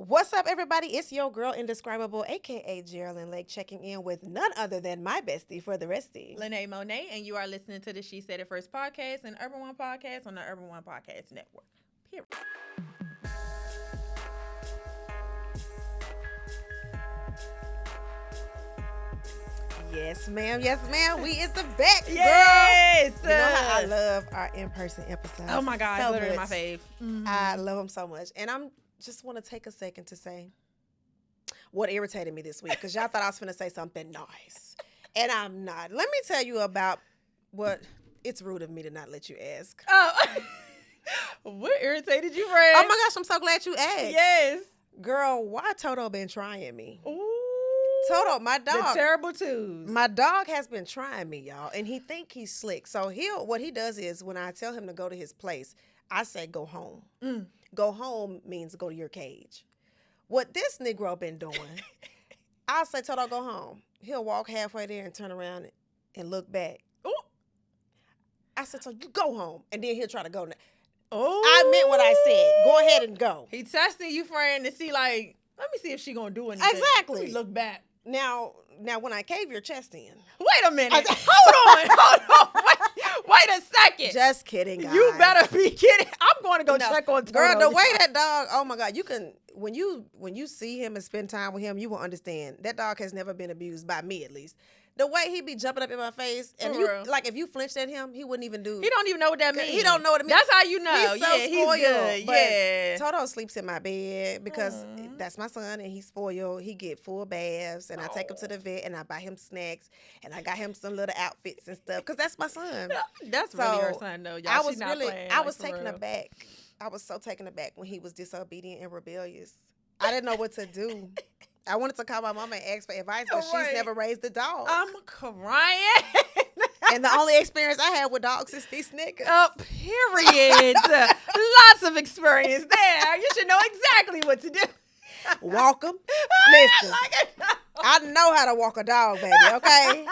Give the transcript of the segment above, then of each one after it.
What's up, everybody? It's your girl, Indescribable, a.k.a. Jerrilyn Lake, checking in with none other than my bestie for the restie. Lene Monet, and you are listening to the She Said It First podcast and Urban One podcast on the Urban One Podcast Network. Period. Yes, ma'am. Yes, ma'am. We is the back, girl. Yes! You know how I love our in-person episodes. Oh my God, so literally much. my fave. Mm-hmm. I love them so much. And I'm just want to take a second to say what irritated me this week, because y'all thought I was finna say something nice. And I'm not. Let me tell you about what it's rude of me to not let you ask. Oh, what irritated you, friend? Oh my gosh, I'm so glad you asked. Yes. Girl, why Toto been trying me? Ooh. Toto, my dog. The terrible twos. My dog has been trying me, y'all, and he think he's slick. So what he does is when I tell him to go to his place, I say go home. Go home means go to your cage. What this Negro been doing, I'll say, Toto, go home. He'll walk halfway there and turn around and look back. Ooh. I said, so you go home. And then he'll try to go. Oh. I meant what I said. Go ahead and go. He testing you, friend, to see, like, let me see if she gonna do anything. Exactly. Let me look back. Now, when I cave your chest in. Wait a minute. Hold on. Wait a second. Just kidding, guys. You better be kidding. I'm going to go check on Toto. Girl, the way that dog, oh my God, you can, when you see him and spend time with him, you will understand. That dog has never been abused, by me at least. The way he be jumping up in my face, and like if you flinched at him, he wouldn't even do. He don't even know what that means. He don't know what it means. That's how you know. He's so spoiled. He's good. But yeah. Toto sleeps in my bed because that's my son, and he's spoiled. He get full baths, and I take him to the vet, and I buy him snacks, and I got him some little outfits and stuff because that's my son. That's really her son, though. Y'all. I was She's not playing, I was like, taken aback. I was so taken aback when he was disobedient and rebellious. I didn't know what to do. I wanted to call my mama and ask for advice, but she's never raised a dog. I'm crying. And the only experience I have with dogs is these niggas. Period. Lots of experience there. You should know exactly what to do. Walk them. Listen, I know how to walk a dog, baby, okay?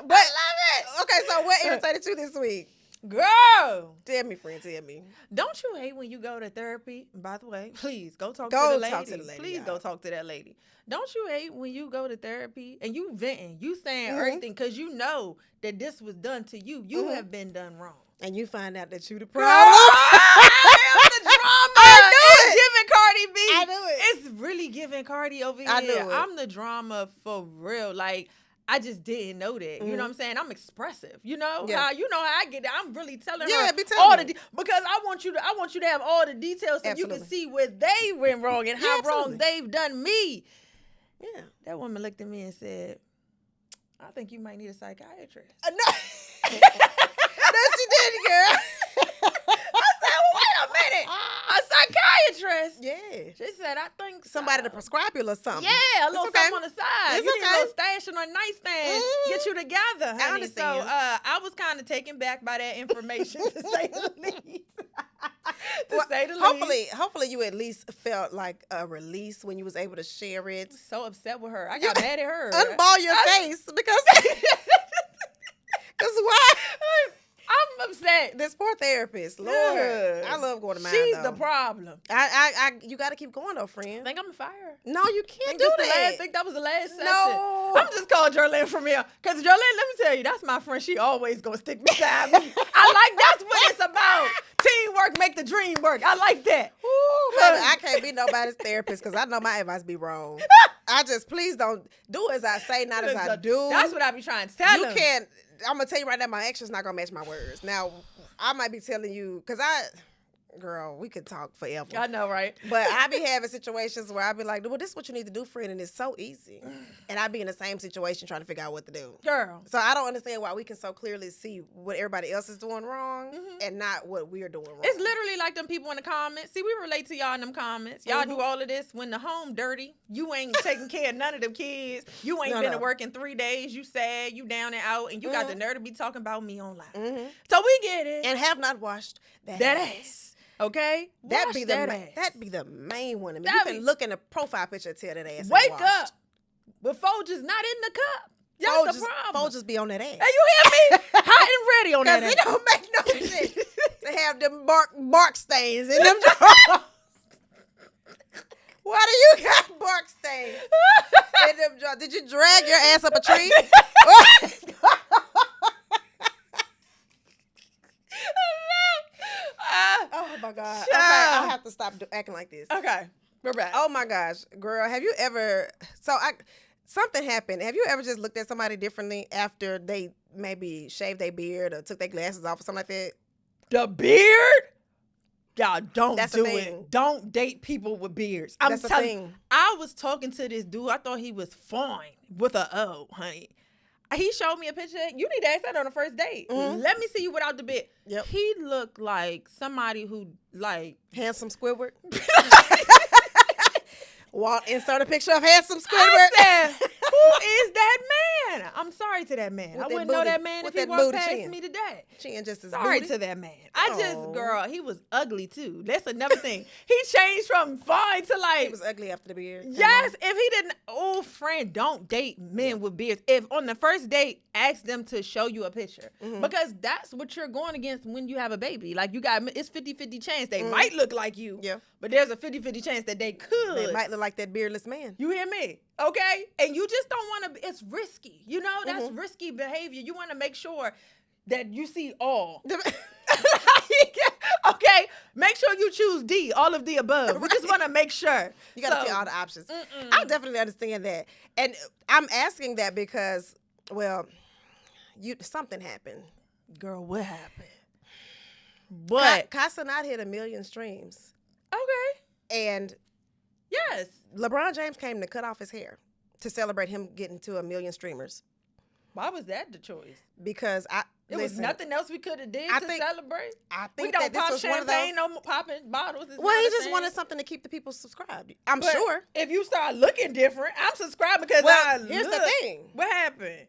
But, I love it. Okay, so what irritated you this week? Girl. Tell me, friend, tell me. Don't you hate when you go to therapy? By the way, please go talk to the lady. Please go talk to that lady. Don't you hate when you go to therapy and you venting, you saying everything because you know that this was done to you. You have been done wrong. And you find out that you the Girl, problem. I am the drama. I knew it's giving Cardi B. I knew it. It's really giving Cardi over here. I knew it. I'm the drama for real. Like, I just didn't know that. You know what I'm saying? I'm expressive. You know how I get it. I'm really telling her all the because I want you to have all the details so you can see where they went wrong and how wrong they've done me. Yeah. That woman looked at me and said, I think you might need a psychiatrist. No. No, she didn't, girl. I said, well, wait a minute. A psychiatrist? Yeah. She said, I think somebody to prescribe you or something. Yeah, a little something on the side. It's you need a little stash on a nightstand. Get you together, honey. I understand. So I was kind of taken back by that information, to say the least. Hopefully you at least felt like a release when you was able to share it. So upset with her. I got mad at her. Unball your face because why? I'm upset. This poor therapist, Lord. I love going to mine. She's the problem. You got to keep going though, friend. I think I'm gonna fire her. No, you can't do that. I think that was the last session. No. I'm just calling Jerrilyn from here. Because Jerrilyn, let me tell you, that's my friend. She always gonna stick beside me. That's what it's about. Teamwork make the dream work. I like that. Ooh, baby, I can't be nobody's therapist because I know my advice be wrong. I just, please don't do as I say, not as I do. That's what I be trying to tell them. You can't. I'm going to tell you right now, my actions not going to match my words. Now, I might be telling you, because girl, we could talk forever. I know, right? But I be having situations where I be like, well, this is what you need to do, friend, and it's so easy. And I be in the same situation trying to figure out what to do. Girl. So I don't understand why we can so clearly see what everybody else is doing wrong and not what we're doing wrong. It's literally like them people in the comments. See, we relate to y'all in them comments. Y'all do all of this when the home dirty. You ain't taking care of none of them kids. You ain't been to work in 3 days. You sad. You down and out. And you got the nerve to be talking about me online. So we get it. And have not washed that ass. Okay? That'd be the main one. I mean, you can look in the profile picture and tell that ass. Wake up. But Folger's not in the cup. That's the problem. Folgers be on that ass. Hey, you hear me? Hot and ready on that ass. Because it don't make no sense to have them bark stains in them. Why do you got bark stains in them drawers? Did you drag your ass up a tree? Oh my God. Okay, I have to stop acting like this. Okay, we're back. Oh my gosh, girl, have you ever? Something happened. Have you ever just looked at somebody differently after they maybe shaved their beard or took their glasses off or something like that? The beard? Y'all don't That's do a it. thing. Don't date people with beards. That's a thing. I was talking to this dude. I thought he was fine with a O, honey. He showed me a picture. You need to ask that on the first date. Mm-hmm. Let me see you without the beard. Yep. He looked like somebody who handsome Squidward. Insert a picture of handsome Squidward. I said, who is that man? I'm sorry to that man. I wouldn't know that man if he walked past me today. Chin just as sorry booty. To that man. Girl, he was ugly too. That's another thing. He changed from fine to he was ugly after the beard. Yes, if he didn't, friend, don't date men with beards. If on the first date, ask them to show you a picture. Mm-hmm. Because that's what you're going against when you have a baby. Like it's 50-50 chance they might look like you. Yeah. But there's a 50-50 chance that they could. They might look like that beardless man. You hear me? Okay? And you just don't want to, it's risky. You know, that's risky behavior. You want to make sure that you see all. Okay? Make sure you choose D, all of the above. Right. We just want to make sure. You got to see all the options. I definitely understand that. And I'm asking that because, well, something happened. Girl, what happened? What? Casanat hit 1 million streams. Okay. And yes, LeBron James came to cut off his hair to celebrate him getting to 1 million streamers. Why was that the choice? Because there was nothing else we could have did to celebrate. I think we don't that pop this was champagne, one of those. No popping bottles. Well, he just wanted something to keep the people subscribed. I'm sure. If you start looking different, I'm subscribed because here's the thing. What happened?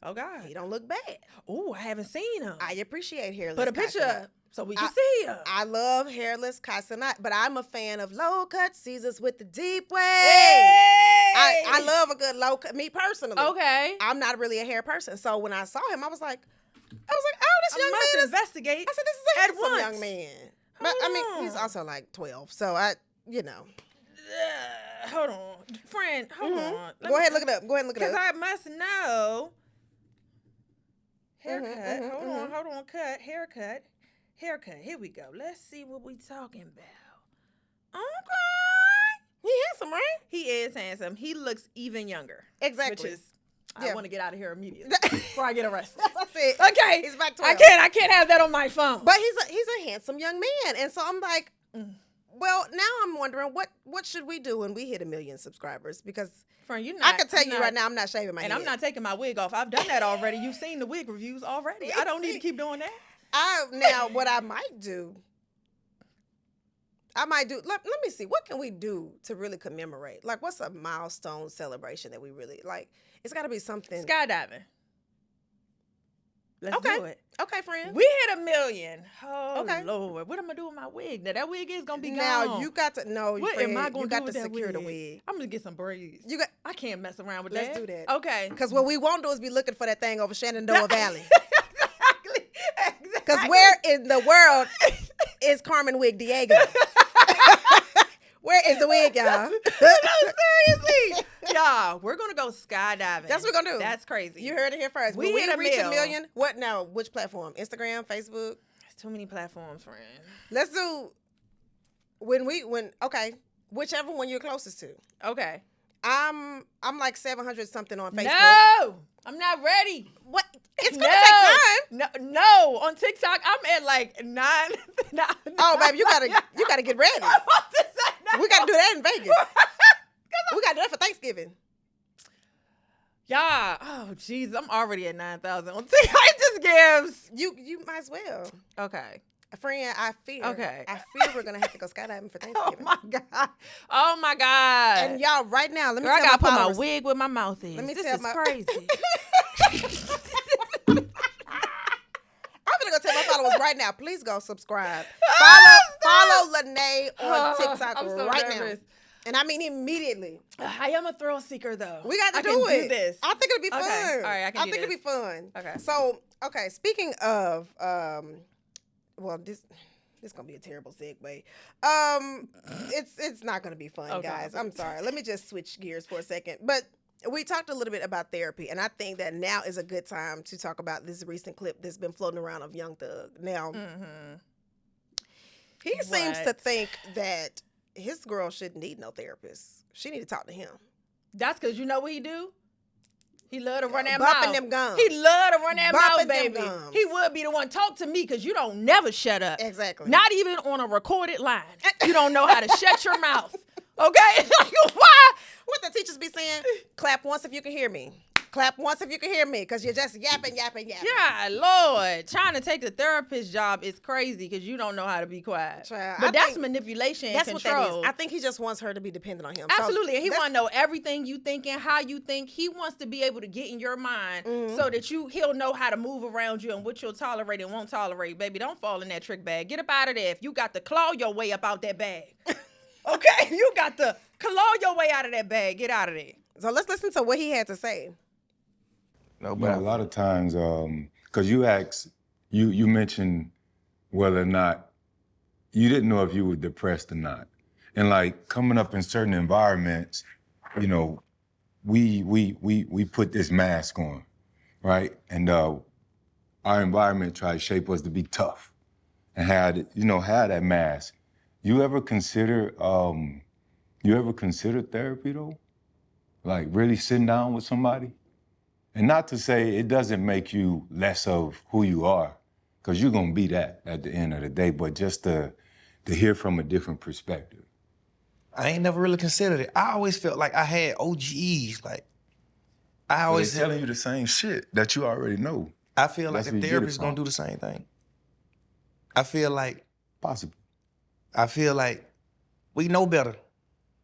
Oh God, he don't look bad. Oh, I haven't seen him. I appreciate hairless. Put a picture up so we can see him. I love hairless Casanat, but I'm a fan of low cut Caesars with the deep waves. Hey! I love a good low cut. Me personally. Okay. I'm not really a hair person, so when I saw him, I was like, oh, this young man. Investigate. I said, this is a handsome young man. But I mean, he's also like 12, so hold on, friend. Hold on. Go ahead, look it up. Because I must know. Haircut. Hold on. Cut. Haircut. Here we go. Let's see what we talking about. Okay. He handsome, right? He is handsome. He looks even younger. Exactly. Which is, I want to get out of here immediately before I get arrested. That's it. Okay. He's back 12. I can't have that on my phone. But he's a handsome young man. And so I'm like, well, now I'm wondering what should we do when we hit 1 million subscribers? Because I can tell you right now, I'm not shaving my head. And I'm not taking my wig off. I've done that already. You've seen the wig reviews already. I don't need to keep doing that. Now, what I might do, let me see, what can we do to really commemorate? Like, what's a milestone celebration that we really, like, it's got to be something. Skydiving. Let's do it. Okay, friend. We hit 1 million. Oh, okay. Lord. What am I going to do with my wig? Now, that wig is going to be gone. Now, you got to, what friend, am I going to do with that secure wig? the wig. I'm going to get some braids. I can't mess around with Let's that. do that. Okay. Because what we won't do is be looking for that thing over Shenandoah Valley. Exactly. Because where in the world is Carmen Wig Diego? Where is the wig, y'all? No, seriously. Y'all, we're going to go skydiving. That's what we're going to do. That's crazy. You heard it here first. We hit reach 1 million. What now? Which platform? Instagram, Facebook? There's too many platforms, friend. Let's do whichever one you're closest to. Okay. I'm like 700 something on Facebook. No, I'm not ready. What? It's gonna take time. No, on TikTok I'm at like 9. Oh, baby, you gotta get ready. We gotta do that in Vegas. We gotta do that for Thanksgiving. Yeah. Oh, jeez, I'm already at 9,000 on TikTok. It just gives. You might as well. Okay. Friend, I fear we're gonna have to go skydiving for Thanksgiving. Oh my God. And y'all, right now, let me tell I gotta put my wig where my mouth is. This is crazy. I'm gonna go tell my followers right now. Please go subscribe. Follow Lynee on TikTok now. And I mean immediately. I am a thrill seeker though. We got to do it. Do this. I think it'll be fun. All right, I think it'll be fun. Okay. So, speaking of This is gonna be a terrible segue. It's not gonna be fun, guys. I'm sorry. Let me just switch gears for a second. But we talked a little bit about therapy, and I think that now is a good time to talk about this recent clip that's been floating around of Young Thug. Now, he seems to think that his girl shouldn't need no therapist. She need to talk to him. That's because you know what he do? He love to run that Bumping mouth. them gums. He love to run that Bumping mouth, baby. gums. He would be the one. Talk to me because you don't never shut up. Exactly. Not even on a recorded line. You don't know how to shut your mouth. Okay? Like, why? What the teachers be saying? Clap once if you can hear me. Clap once if you can hear me, because you're just yapping. Yeah, Lord. Trying to take the therapist job is crazy because you don't know how to be quiet. But that's manipulation and control. What that is. I think he just wants her to be dependent on him. Absolutely. And he want to know everything you think and how you think. He wants to be able to get in your mind so that he'll know how to move around you and what you'll tolerate and won't tolerate. Baby, don't fall in that trick bag. Get up out of there. If you got to claw your way up out that bag. Okay? You got to claw your way out of that bag. Get out of there. So let's listen to what he had to say. No, but a lot of times, because you asked, you mentioned whether or not you didn't know if you were depressed or not, and like coming up in certain environments, you know, we put this mask on, right? And our environment tried to shape us to be tough, and have that mask. You ever consider therapy though? Like really sitting down with somebody? And not to say it doesn't make you less of who you are, because you're gonna be that at the end of the day, but just to hear from a different perspective. I ain't never really considered it. I always felt like I had OGEs. Like, I always telling you the same shit that you already know. I feel like a therapist is gonna do the same thing. I feel like possible. I feel like we know better.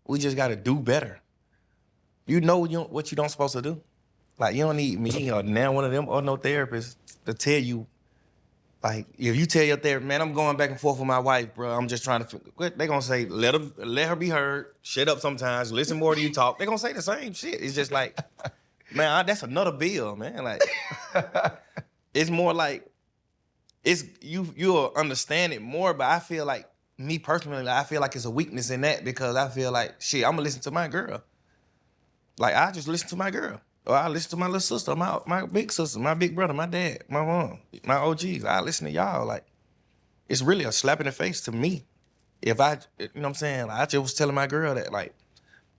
We just gotta do better. You know what you don't supposed to do. Like, you don't need me or now one of them or no therapist to tell you. Like, if you tell your therapist, man, I'm going back and forth with my wife, bro. I'm just trying to. They gonna say, let her be heard. Shut up sometimes. Listen more to you talk. They gonna say the same shit. It's just like, man, that's another bill, man. Like, it's more like, you'll understand it more. But I feel like, me personally, I feel like it's a weakness in that because I feel like, shit, I'm gonna listen to my girl. Like, I just listen to my girl. Or I listen to my little sister, my big sister, my big brother, my dad, my mom, my OGs. I listen to y'all. Like, it's really a slap in the face to me. If I, you know what I'm saying? Like, I just was telling my girl that, like,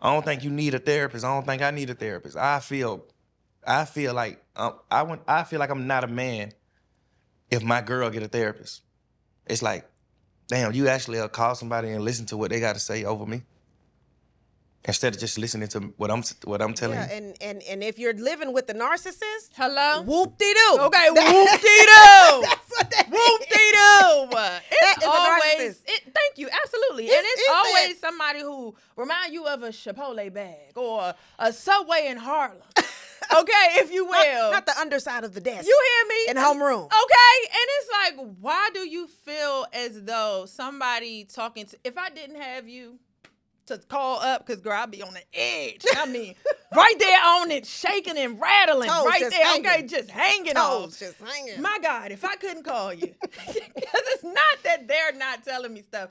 I don't think you need a therapist. I don't think I need a therapist. I feel like I'm not a man if my girl get a therapist. It's like, damn, you actually call somebody and listen to what they got to say over me. Instead of just listening to what I'm telling you. And if you're living with the narcissist, hello, whoop-de-doo. Okay, whoop-de-doo. That's what that whoop-de-doo. It's always thank you, absolutely. And it's always somebody who remind you of a Chipotle bag or a Subway in Harlem. Okay, if you will. Not the underside of the desk. You hear me? In homeroom. Okay, and it's like, why do you feel as though somebody talking to, if I didn't have you to call up, because girl, I'll be on the edge. I mean, right there on it, shaking and rattling. Toes right there, hanging. Okay, just hanging Toes off. just hanging. My God, if I couldn't call you. Because it's not that they're not telling me stuff.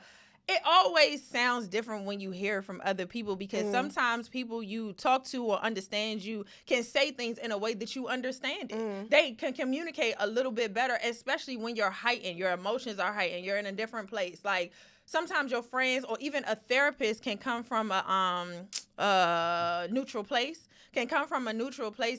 It always sounds different when you hear from other people because sometimes people you talk to or understand you can say things in a way that you understand it. They can communicate a little bit better, especially when you're heightened, your emotions are heightened, you're in a different place. Like, sometimes your friends or even a therapist can come from a neutral place,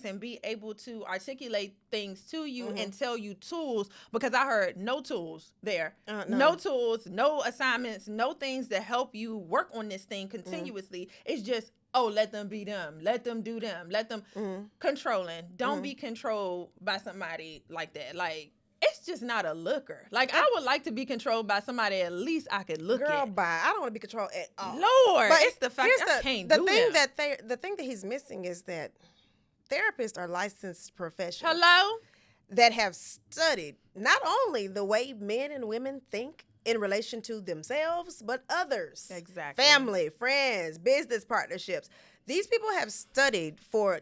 and be able to articulate things to you and tell you tools, because I heard no tools there. No tools, no assignments, no things to help you work on this thing continuously. It's just, let them be them. Let them do them. Let them controlling. Don't be controlled by somebody like that. Like, it's just not a looker. Like, I would like to be controlled by somebody at least I could look at. Girl, bye. I don't want to be controlled at all. Lord, but it's the fact that I can't do that. The thing that he's missing is that therapists are licensed professionals. Hello? That have studied not only the way men and women think in relation to themselves, but others. Exactly. Family, friends, business partnerships. These people have studied for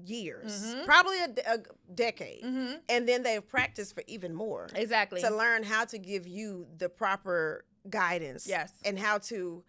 years, probably a decade, and then they've practiced for even more. Exactly. To learn how to give you the proper guidance. Yes. And how to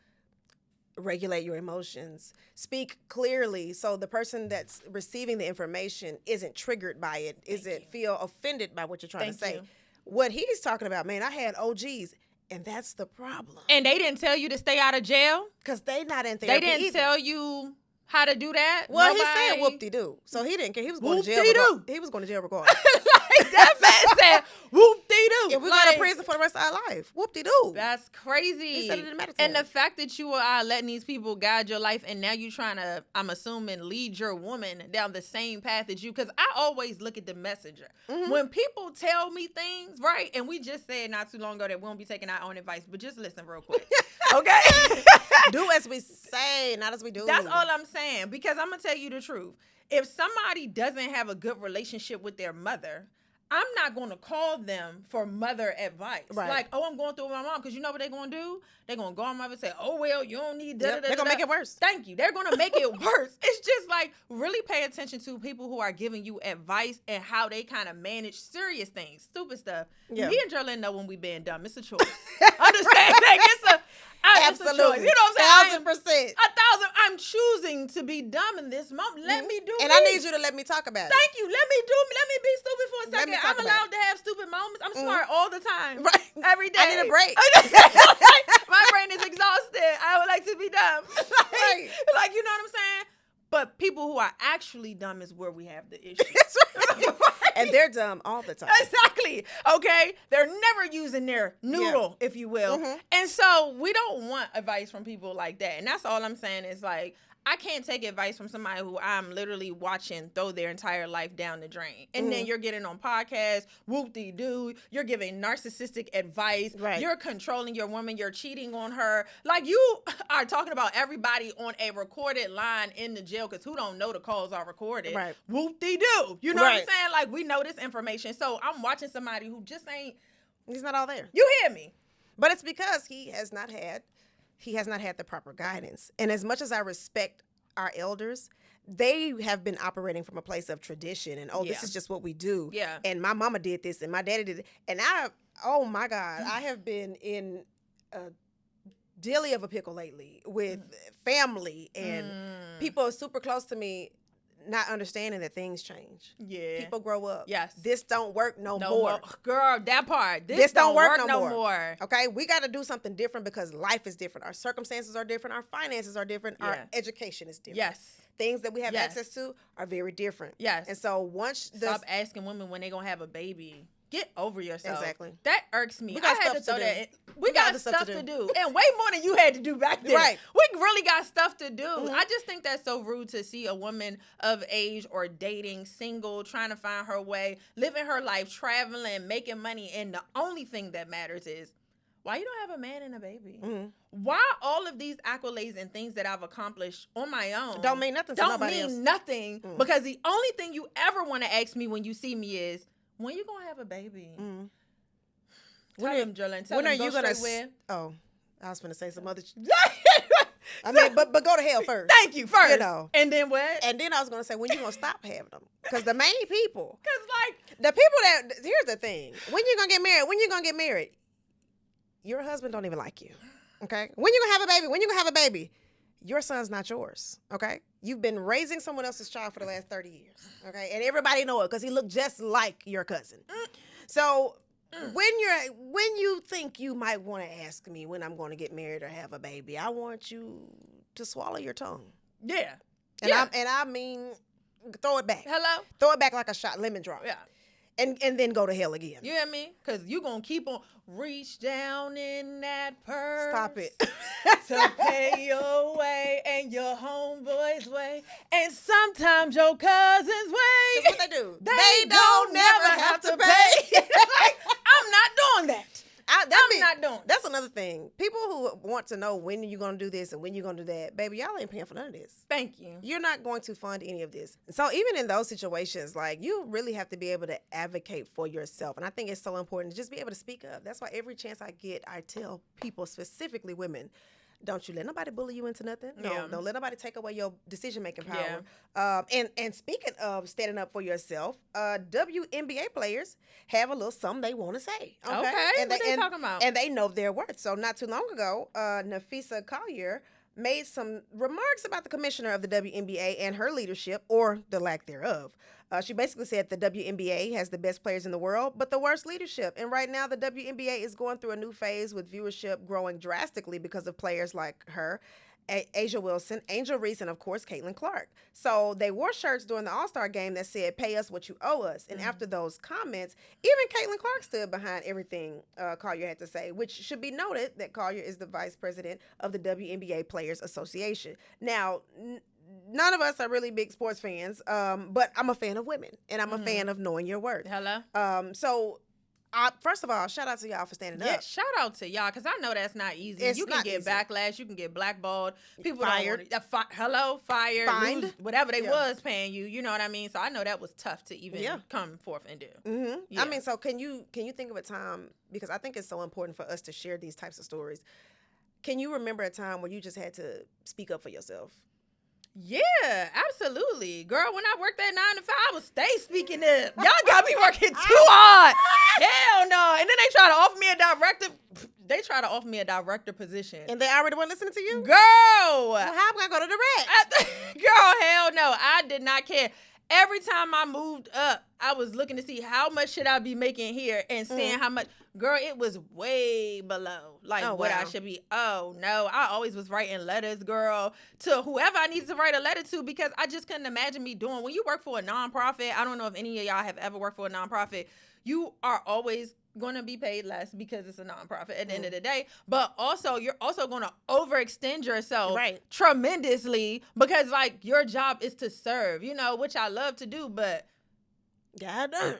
regulate your emotions, speak clearly, so the person that's receiving the information isn't triggered by it, feel offended by what you're trying to say. What he's talking about, man, I had OGs, and that's the problem. And they didn't tell you to stay out of jail? Because they not in therapy. They didn't tell you how to do that? Well, he said whoop-de-doo. So he didn't care. He was going to jail. He was going to jail regardless. Like, that man said whoop-de-doo. If we're going to prison for the rest of our life, whoop-de-doo. That's crazy. He said it in meditation. And the fact that you are letting these people guide your life, and now you're trying to, I'm assuming, lead your woman down the same path as you. Because I always look at the messenger. When people tell me things, right, and we just said not too long ago that we won't be taking our own advice, but just listen real quick. Okay? Do as we say, not as we do. That's all I'm saying. Because I'm going to tell you the truth. If somebody doesn't have a good relationship with their mother, I'm not going to call them for mother advice. Right. Like, oh, I'm going through with my mom. Because you know what they're going to do? They're going to go on my mother and say, oh, well, you don't need that. They're going to make it worse. Thank you. They're going to make it worse. It's just like, really pay attention to people who are giving you advice and how they kind of manage serious things, stupid stuff. Yeah. Me and Jerrilyn know when we being dumb. It's a choice. Understand? Like, absolutely. It's a choice. You know what I'm saying? 1,000%. I'm choosing to be dumb in this moment. Let me do it. And I need you to let me talk about it. Thank you. Let me be stupid for a second. I'm allowed to have stupid moments. I'm smart all the time. Right. Every day. I need a break. My brain is exhausted. I would like to be dumb. Like, you know what I'm saying? But people who are actually dumb is where we have the issue. That's right. And they're dumb all the time. Exactly. Okay? They're never using their noodle, if you will. And so we don't want advice from people like that. And that's all I'm saying is like, I can't take advice from somebody who I'm literally watching throw their entire life down the drain. And then you're getting on podcasts, whoop-de-doo, you're giving narcissistic advice, you're controlling your woman, you're cheating on her. Like, you are talking about everybody on a recorded line in the jail, because who don't know the calls are recorded. Right. Whoop-de-doo. You know what I'm saying? Like, we know this information. So I'm watching somebody who just ain't. He's not all there. You hear me? But it's because he has not had the proper guidance. And as much as I respect our elders, they have been operating from a place of tradition and, this is just what we do. Yeah. And my mama did this and my daddy did it. And oh my God, I have been in a dilly of a pickle lately with family and people super close to me not understanding that things change. Yeah. People grow up. Yes. This don't work no more. Girl, that part. This don't work no more. Okay? We got to do something different because life is different. Our circumstances are different. Our finances are different. Yeah. Our education is different. Yes. Things that we have access to are very different. Yes. And so once stop asking women when they're going to have a baby. Get over yourself. Exactly. That irks me. We got stuff to do. We got stuff to do. And way more than you had to do back then. Right. We really got stuff to do. I just think that's so rude to see a woman of age or dating, single, trying to find her way, living her life, traveling, making money. And the only thing that matters is, why you don't have a man and a baby? Why all of these accolades and things that I've accomplished on my own don't mean nothing to nobody else. Don't mean nothing. Because the only thing you ever want to ask me when you see me is, when you gonna have a baby? Tell him, Jerrilyn. Tell him you gonna where? Oh, I was gonna say some other. I mean, but go to hell first. Thank you first. You know, and then what? And then I was gonna say, when you gonna stop having them? Because the main people. Because like the people that here's the thing: when you gonna get married? When you gonna get married? Your husband don't even like you. Okay. When you gonna have a baby? When you gonna have a baby? Your son's not yours, okay? You've been raising someone else's child for the last 30 years, okay? And everybody know it because he looked just like your cousin. So when you think you might want to ask me when I'm going to get married or have a baby, I want you to swallow your tongue. Yeah. And I mean, throw it back. Hello? Throw it back like a shot lemon drop. Yeah. And then go to hell again. You hear me? Because you going to keep on reach down in that purse. Stop it. To pay your way and your homeboy's way. And sometimes your cousin's way. That's what they do. They don't never have to pay. Like, I'm not doing that. I'm not doing. That's another thing. People who want to know when you're going to do this and when you're going to do that, baby, y'all ain't paying for none of this. Thank you. You're not going to fund any of this. So even in those situations, like, you really have to be able to advocate for yourself. And I think it's so important to just be able to speak up. That's why every chance I get, I tell people, specifically women, Don't you let nobody bully you into nothing. Yeah. Don't let nobody take away your decision-making power. And speaking of standing up for yourself, WNBA players have a little something they want to say. Okay, and what they talking about? And they know their worth. So not too long ago, Nafisa Collier made some remarks about the commissioner of the WNBA and her leadership, or the lack thereof. She basically said the WNBA has the best players in the world, but the worst leadership. And right now, the WNBA is going through a new phase with viewership growing drastically because of players like her, Asia Wilson, Angel Reese, and of course, Caitlin Clark. So they wore shirts during the All-Star game that said, "Pay us what you owe us." And after those comments, even Caitlin Clark stood behind everything Collier had to say, which should be noted that Collier is the vice president of the WNBA Players Association. Now, none of us are really big sports fans, but I'm a fan of women, and I'm a fan of knowing your worth. Hello? So first of all, shout out to y'all for standing up. Shout out to y'all, because I know that's not easy. You can get backlash. You can get blackballed. People fired. Fired. Fined. Lose whatever they was paying you. You know what I mean? So I know that was tough to even come forth and do. Mm-hmm. Yeah. I mean, so can you think of a time, because I think it's so important for us to share these types of stories. Can you remember a time where you just had to speak up for yourself? Yeah, absolutely. Girl, when I worked that 9 to 5, I would stay speaking up. Y'all got me working too hard. Hell no. And then they try to offer me a director position. And they already weren't listening to you? Girl. Well, how am I going to direct? Girl, hell no. I did not care. Every time I moved up, I was looking to see how much should I be making here and seeing how much. Girl, it was way below what I should be. Oh, no. I always was writing letters, girl, to whoever I needed to write a letter to, because I just couldn't imagine me doing. When you work for a nonprofit, I don't know if any of y'all have ever worked for a nonprofit, you are always going to be paid less because it's a nonprofit at the end of the day. But also, you're also going to overextend yourself tremendously because, your job is to serve, which I love to do, but God damn.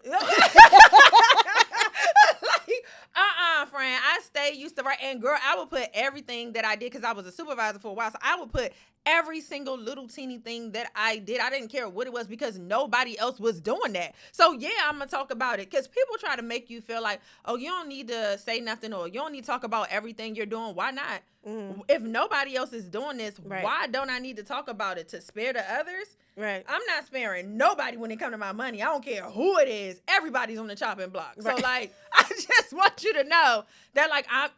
Friend, I stay used to write. And girl, I would put everything that I did, because I was a supervisor for a while, so I would put every single little teeny thing that I did. I didn't care what it was, because nobody else was doing that. So yeah, I'm gonna talk about it, because people try to make you feel like, oh, you don't need to say nothing, or you don't need to talk about everything you're doing. Why not? Mm-hmm. If nobody else is doing this, why don't I need to talk about it? To spare the others? Right. I'm not sparing nobody when it comes to my money. I don't care who it is. Everybody's on the chopping block. So I just want you to know that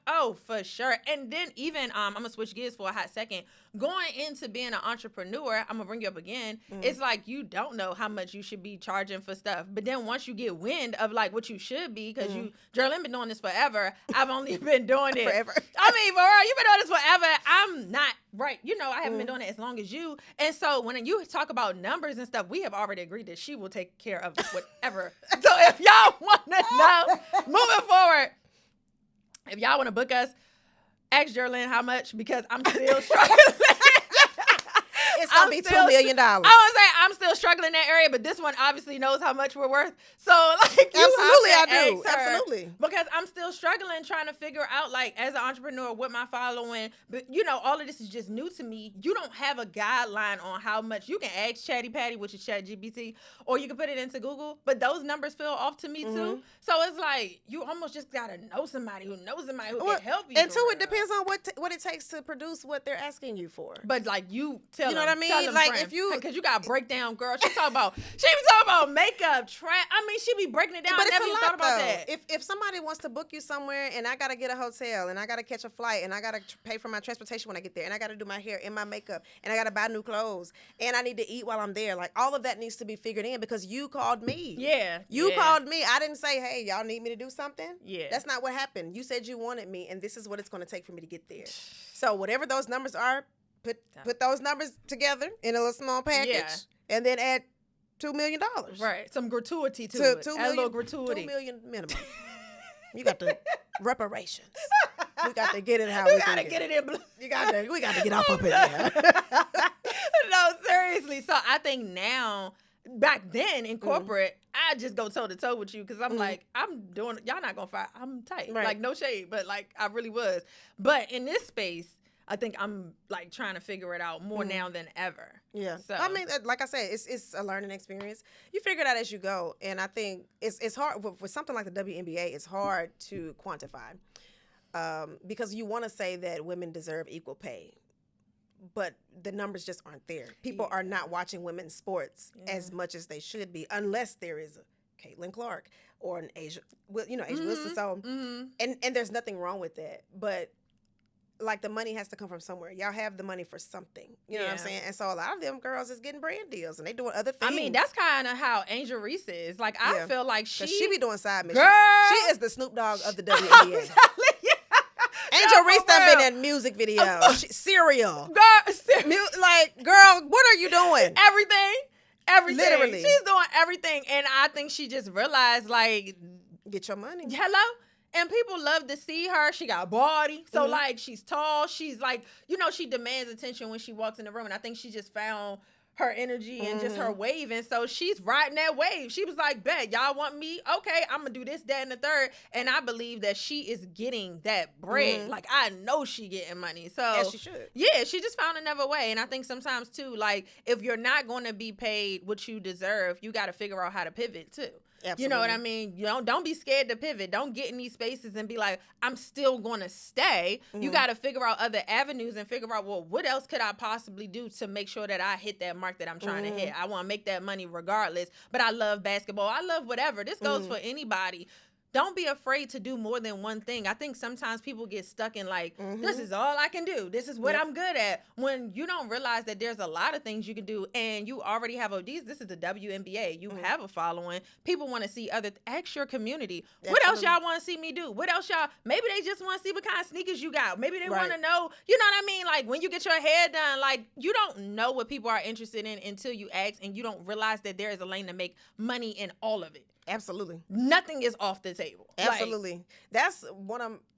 for sure. And then even I'm gonna switch gears for a hot second. Going into being an entrepreneur, I'm gonna bring you up again. It's like you don't know how much you should be charging for stuff. But then once you get wind of what you should be, because Jerrilyn been doing this forever. I've only been doing it forever. I mean, for real, you've been doing this forever. I'm not right. I haven't been doing it as long as you. And so when you talk about numbers and stuff, we have already agreed that she will take care of whatever. So if y'all want to know, moving forward, if y'all want to book us, ask Jerrilyn how much, because I'm still struggling. It's going to be $2 million. I would say I'm still struggling in that area, but this one obviously knows how much we're worth. So, absolutely, I do. Absolutely. Because I'm still struggling trying to figure out, as an entrepreneur, what my following, but, all of this is just new to me. You don't have a guideline on how much. You can ask Chatty Patty, which is ChatGPT, or you can put it into Google, but those numbers feel off to me, too. So, it's you almost just got to know somebody who knows somebody who can help you. And, too, it depends on what it takes to produce what they're asking you for. But, you tell them. You know what I mean? If you, because you got breakdown, girl. She be talking about makeup, she be breaking it down. But I never even thought about that. If somebody wants to book you somewhere, and I gotta get a hotel, and I gotta catch a flight, and I gotta pay for my transportation when I get there, and I gotta do my hair and my makeup, and I gotta buy new clothes, and I need to eat while I'm there, all of that needs to be figured in, because you called me. Yeah. You called me. I didn't say, hey, y'all need me to do something. Yeah. That's not what happened. You said you wanted me, and this is what it's gonna take for me to get there. So whatever those numbers are, Put those numbers together in a little small package, and then add $2 million. Right, some gratuity to it. $2 million, a little gratuity. $2 million minimum. You got the reparations. We got to get it how we gotta get it in. We got to get off up in there. No, seriously. So I think now, back then in corporate, I just go toe to toe with you, because I'm I'm doing. Y'all not gonna fire. I'm tight. Right. No shade, but I really was. But in this space, I think I'm trying to figure it out more now than ever. Yeah. So I mean, like I said, it's a learning experience. You figure it out as you go, and I think it's hard with something like the WNBA. It's hard to quantify. because you want to say that women deserve equal pay, but the numbers just aren't there. People are not watching women's sports as much as they should be, unless there is a Caitlin Clark or an Asia Wilson. So, and there's nothing wrong with that, but like the money has to come from somewhere. Y'all have the money for something. You know what I'm saying? And so a lot of them girls is getting brand deals and they doing other things. I mean, that's kind of how Angel Reese is. Like, I feel like she be doing side missions. Girl. She is the Snoop Dogg of the WNBA. Angel Reese done been in music videos. Cereal. Girl, like, girl, what are you doing? Everything. Literally. She's doing everything. And I think she just realized, like, get your money. Hello? And people love to see her. She got a body. So, like, she's tall. She's, like, she demands attention when she walks in the room. And I think she just found her energy and just her wave. And so she's riding that wave. She was like, bet, y'all want me? Okay, I'm going to do this, that, and the third. And I believe that she is getting that bread. Like, I know she getting money. So, as she should. Yeah, she just found another way. And I think sometimes, too, like, if you're not going to be paid what you deserve, you got to figure out how to pivot, too. Absolutely. You know what I mean? Don't be scared to pivot. Don't get in these spaces and be like, I'm still going to stay. You got to figure out other avenues and figure out, well, what else could I possibly do to make sure that I hit that mark that I'm trying to hit? I want to make that money regardless, but I love basketball. I love whatever. This goes for anybody. Don't be afraid to do more than one thing. I think sometimes people get stuck in like, this is all I can do. This is what I'm good at. When you don't realize that there's a lot of things you can do and you already have this is the WNBA. You have a following. People want to see ask your community. What else y'all want to see me do? What else maybe they just want to see what kind of sneakers you got. Maybe they want to know, you know what I mean? Like when you get your hair done, like you don't know what people are interested in until you ask and you don't realize that there is a lane to make money in all of it. Absolutely. Nothing is off the table. Absolutely. That's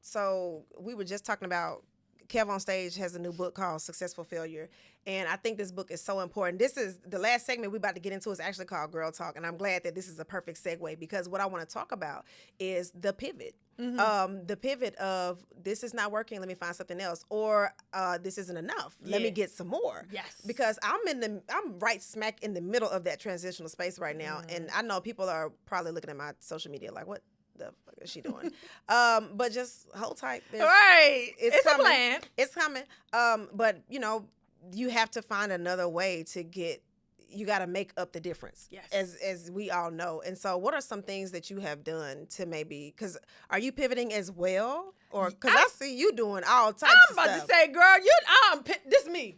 so we were just talking about, Kev on Stage has a new book called Successful Failure. And I think this book is so important. This is the last segment we're about to get into is actually called Girl Talk. And I'm glad that this is a perfect segue because what I want to talk about is the pivot. The pivot of this is not working, let me find something else. Or this isn't enough. Let me get some more. Yes. Because I'm right smack in the middle of that transitional space right now. And I know people are probably looking at my social media like, what the fuck is she doing? But just hold tight. It's coming. A plan. It's coming. But you have to find another way to you got to make up the difference. Yes. As we all know. And so what are some things that you have done to because are you pivoting as well? Or because I see you doing all types of stuff. I'm about to say, girl, this me.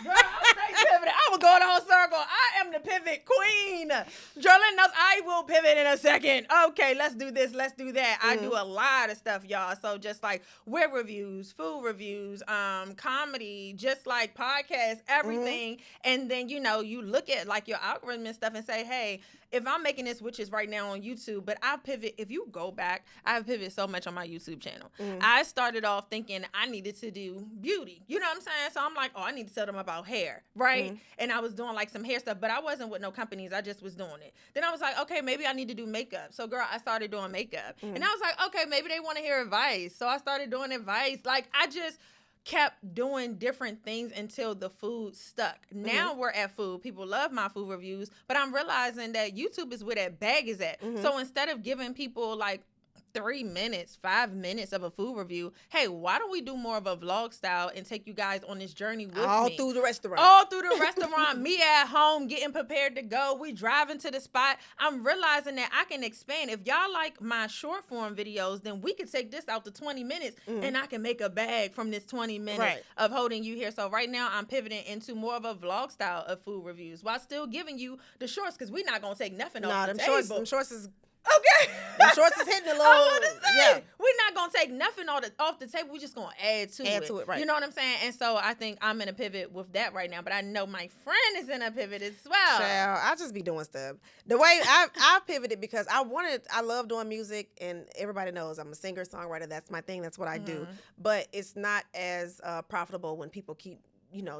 Girl, I'm pivoting. I will go the whole circle. I am the pivot queen. Jerrilyn knows I will pivot in a second. Okay, let's do this. Let's do that. I do a lot of stuff, y'all. So just like web reviews, food reviews, comedy, just like podcasts, everything. And then, you look at like your algorithm and stuff and say, hey, if I'm making this, which is right now on YouTube, but I pivot. If you go back, I've pivoted so much on my YouTube channel. I started off thinking I needed to do beauty. You know what I'm saying? So I'm like, I need to tell them about hair, right? And I was doing like some hair stuff, but I wasn't with no companies. I just was doing it. Then I was like, okay, maybe I need to do makeup. So girl, I started doing makeup. And I was like, okay, maybe they want to hear advice. So I started doing advice. Like I just kept doing different things until the food stuck. Now we're at food. People love my food reviews, but I'm realizing that YouTube is where that bag is at. So instead of giving people like 3 minutes, 5 minutes of a food review, hey, why don't we do more of a vlog style and take you guys on this journey with all me? Through the restaurant. All through the restaurant. Me at home getting prepared to go. We driving to the spot. I'm realizing that I can expand. If y'all like my short form videos, then we could take this out to 20 minutes and I can make a bag from this 20 minutes of holding you here. So right now I'm pivoting into more of a vlog style of food reviews while still giving you the shorts because we're not going to take nothing off the table. Them shorts is... Okay. The shorts is hitting a little. We're not going to take nothing off the table. We're just going to add to it. Right. You know what I'm saying? And so I think I'm in a pivot with that right now. But I know my friend is in a pivot as well. Child, I'll just be doing stuff. The way I pivoted because I love doing music and everybody knows I'm a singer, songwriter. That's my thing. That's what I do. But it's not as profitable when people keep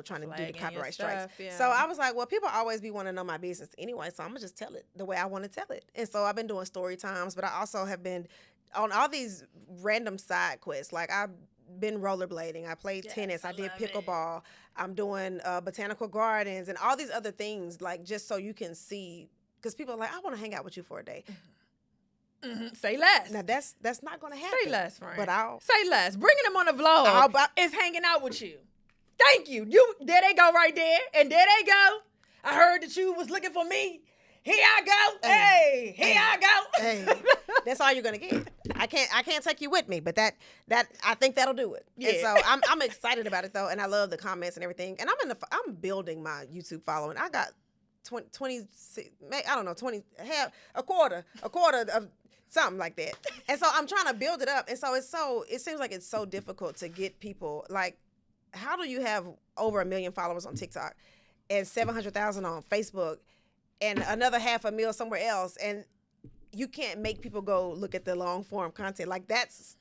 trying to do the copyright strikes. So I was like, well, people always be wanting to know my business anyway, so I'm going to just tell it the way I want to tell it. And so I've been doing story times, but I also have been on all these random side quests. Like I've been rollerblading. I played tennis. I did pickleball. I'm doing botanical gardens and all these other things, like just so you can see, because people are like, I want to hang out with you for a day. Mm-hmm. Say less. Now that's not gonna happen. Say less, friend. But I'll say less. Bringing them on the vlog is hanging out with you. Thank you. There they go right there, and there they go. I heard that you was looking for me. Here I go. Hey, here I go. Hey. That's all you're gonna get. I can't take you with me, but that I think that'll do it. Yeah. And so I'm excited about it though, and I love the comments and everything. And I'm building my YouTube following. I got 20 I don't know, 20 half a quarter of something like that. And so I'm trying to build it up. And so it seems like it's so difficult to get people. Like, how do you have over 1 million followers on TikTok and 700,000 on Facebook and another 500,000 somewhere else, and you can't make people go look at the long form content? Like, that's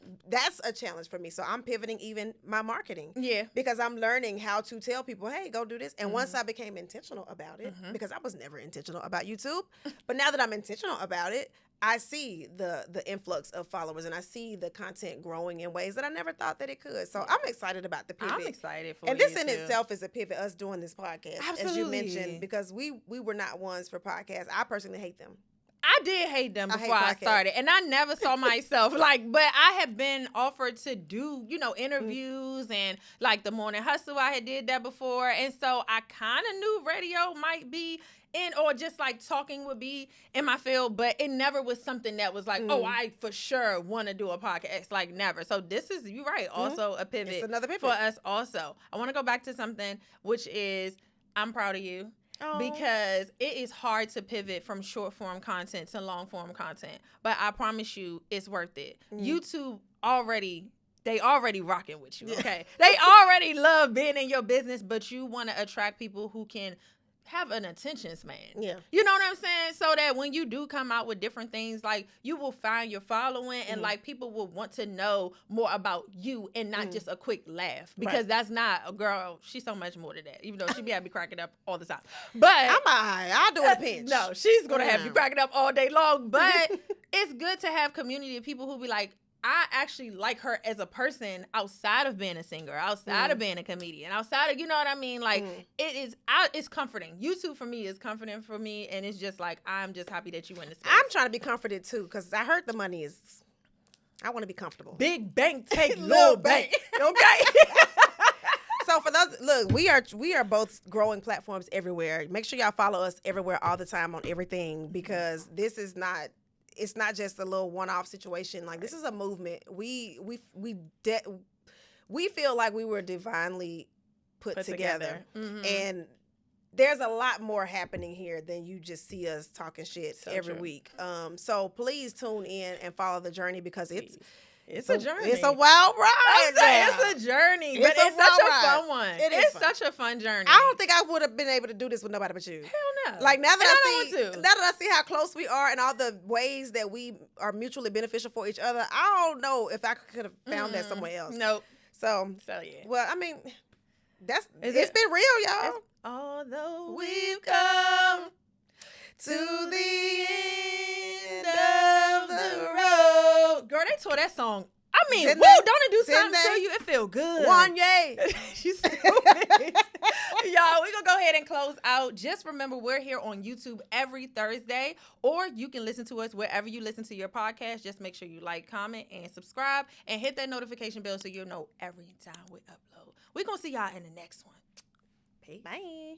a challenge for me. So I'm pivoting even my marketing. Yeah. Because I'm learning how to tell people, hey, go do this. And once I became intentional about it, because I was never intentional about YouTube, but now that I'm intentional about it, I see the influx of followers, and I see the content growing in ways that I never thought that it could. So I'm excited about the pivot. I'm excited for and this in itself is a pivot, us doing this podcast. Absolutely. As you mentioned, because we were not ones for podcasts. I personally hate them. I did hate them before I started, and I never saw myself but I have been offered to do, interviews and like the Morning Hustle. I had did that before, and so I kind of knew radio might be in, or just like talking would be in my field, but it never was something that was like, oh, I for sure want to do a podcast. Like, never. So this is, you're right, also a pivot. It's another pivot for us. Also, I want to go back to something which is, I'm proud of you. Because it is hard to pivot from short form content to long form content. But I promise you, it's worth it. YouTube they already rocking with you, okay? They already love being in your business, but you want to attract people who can have an attention span. Yeah. You know what I'm saying? So that when you do come out with different things, like, you will find your following and like people will want to know more about you and not just a quick laugh, because that's not a girl. She's so much more than that, even though she be cracking up all the time. But I'll do a pinch. No, she's going to have you cracking up all day long. But it's good to have community of people who be like, I actually like her as a person outside of being a singer, outside of being a comedian, outside of, you know what I mean? Like, it's comforting. YouTube for me is comforting for me, and it's just like, I'm just happy that you in the space. I'm trying to be comforted too, because I heard the money is, I want to be comfortable. Big bank take little bank. Okay? So for those, look, we are both growing platforms everywhere. Make sure y'all follow us everywhere all the time on everything, because this is not, it's not just a little one-off situation. Like, this is a movement. We feel like we were divinely put together. And there's a lot more happening here than you just see us talking shit every week. So please tune in and follow the journey, because it's a journey. It's a wild ride. It's a journey, but it's such a fun one. It's such a fun journey. I don't think I would have been able to do this with nobody but you. Hell no. Like, now that I see how close we are and all the ways that we are mutually beneficial for each other, I don't know if I could have found that somewhere else. Nope. So yeah. Well, I mean, it's been real, y'all. Although we've come to the end of the road. Girl, they tore that song. I mean, don't it do something to you? It feel good. One yay. She's stupid. Y'all, we're going to go ahead and close out. Just remember, we're here on YouTube every Thursday, or you can listen to us wherever you listen to your podcast. Just make sure you like, comment, and subscribe, and hit that notification bell so you'll know every time we upload. We're going to see y'all in the next one. Peace. Bye.